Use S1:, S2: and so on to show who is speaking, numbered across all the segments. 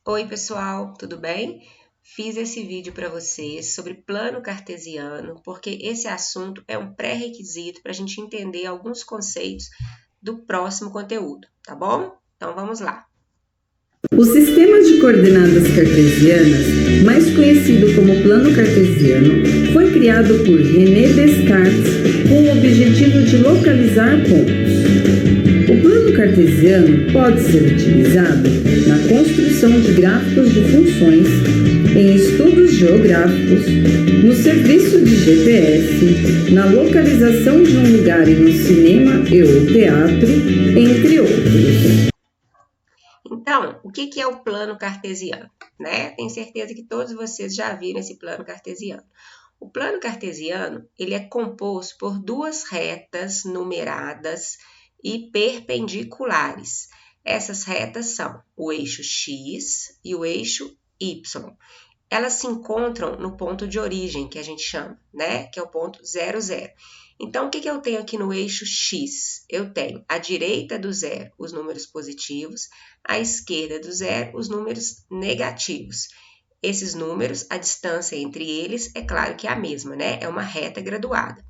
S1: Oi, pessoal, tudo bem? Fiz esse vídeo para vocês sobre plano cartesiano, porque esse assunto é um pré-requisito para a gente entender alguns conceitos do próximo conteúdo, tá bom? Então vamos lá.
S2: O sistema de coordenadas cartesianas, mais conhecido como plano cartesiano, foi criado por René Descartes com o objetivo de localizar pontos. O plano cartesiano pode ser utilizado na construção de gráficos de funções, em estudos geográficos, no serviço de GPS, na localização de um lugar em um cinema e ou teatro, entre outros.
S1: Então, o que é o plano cartesiano? Tenho certeza que todos vocês já viram esse plano cartesiano. O plano cartesiano, ele é composto por duas retas numeradas e perpendiculares. Essas retas são o eixo X e o eixo Y. Elas se encontram no ponto de origem, que a gente chama, que é o ponto 0, 0. Então, o que eu tenho aqui no eixo X? Eu tenho à direita do zero os números positivos, à esquerda do zero os números negativos. Esses números, a distância entre eles, é claro que é a mesma, É uma reta graduada.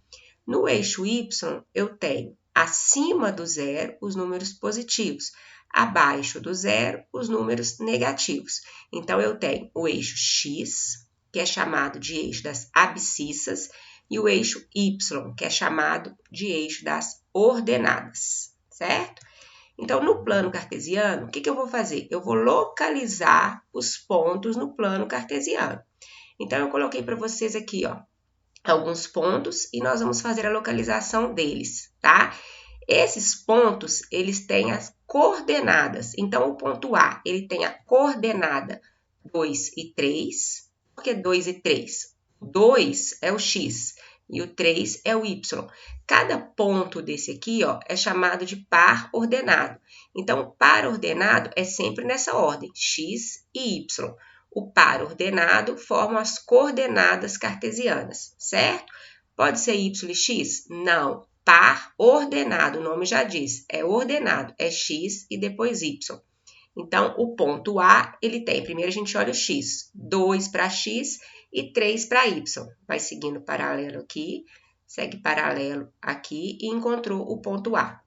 S1: No eixo Y, eu tenho acima do zero os números positivos, abaixo do zero os números negativos. Então, eu tenho o eixo X, que é chamado de eixo das abscissas, e o eixo Y, que é chamado de eixo das ordenadas, certo? Então, no plano cartesiano, o que eu vou fazer? Eu vou localizar os pontos no plano cartesiano. Então, eu coloquei para vocês aqui, alguns pontos e nós vamos fazer a localização deles, tá? Esses pontos, eles têm as coordenadas. Então, o ponto A, ele tem a coordenada 2 e 3. Por que 2 e 3? O 2 é o X e o 3 é o Y. Cada ponto desse aqui, é chamado de par ordenado. Então, o par ordenado é sempre nessa ordem, X e Y. O par ordenado forma as coordenadas cartesianas, certo? Pode ser Y e X? Não. Par ordenado, o nome já diz, é ordenado, é X e depois Y. Então, o ponto A, ele tem, primeiro a gente olha o X, 2 para X e 3 para Y. Vai seguindo paralelo aqui, segue paralelo aqui e encontrou o ponto A.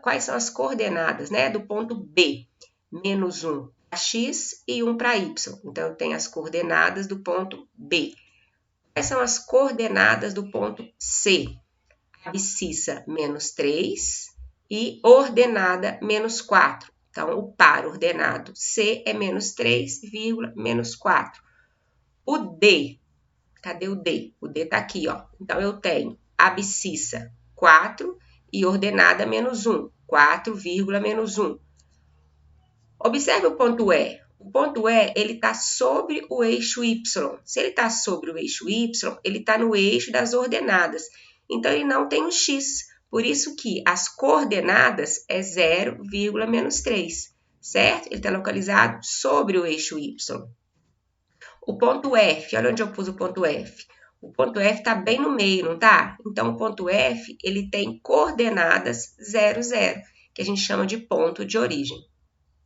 S1: Quais são as coordenadas, do ponto B? Menos 1 para X e 1 para Y. Então, eu tenho as coordenadas do ponto B. Quais são as coordenadas do ponto C? Abscissa menos 3 e ordenada menos 4. Então, o par ordenado C é menos 3, menos 4. O D, cadê o D? O D está aqui, Então, eu tenho abscissa 4 e ordenada menos 1, 4, menos 1. Observe o ponto E. O ponto E, ele está sobre o eixo Y. Se ele está sobre o eixo Y, ele está no eixo das ordenadas. Então, ele não tem um X. Por isso que as coordenadas é 0, menos 3, certo? Ele está localizado sobre o eixo Y. O ponto F, olha onde eu pus o ponto F. O ponto F está bem no meio, não tá? Então, o ponto F, ele tem coordenadas 0, 0, que a gente chama de ponto de origem,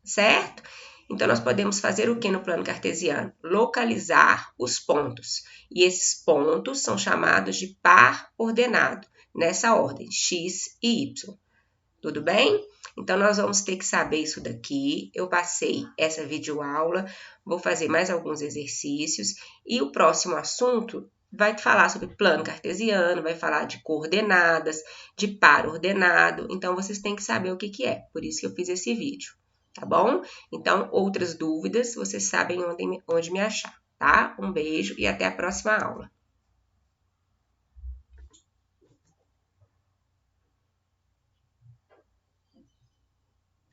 S1: certo? Então, nós podemos fazer o que no plano cartesiano? Localizar os pontos. E esses pontos são chamados de par ordenado, nessa ordem, X e Y. Tudo bem? Então, nós vamos ter que saber isso daqui. Eu passei essa videoaula, vou fazer mais alguns exercícios. E o próximo assunto vai falar sobre plano cartesiano, vai falar de coordenadas, de par ordenado. Então, vocês têm que saber o que é. Por isso que eu fiz esse vídeo. Tá bom? Então, outras dúvidas, vocês sabem onde me achar, tá? Um beijo e até a próxima aula.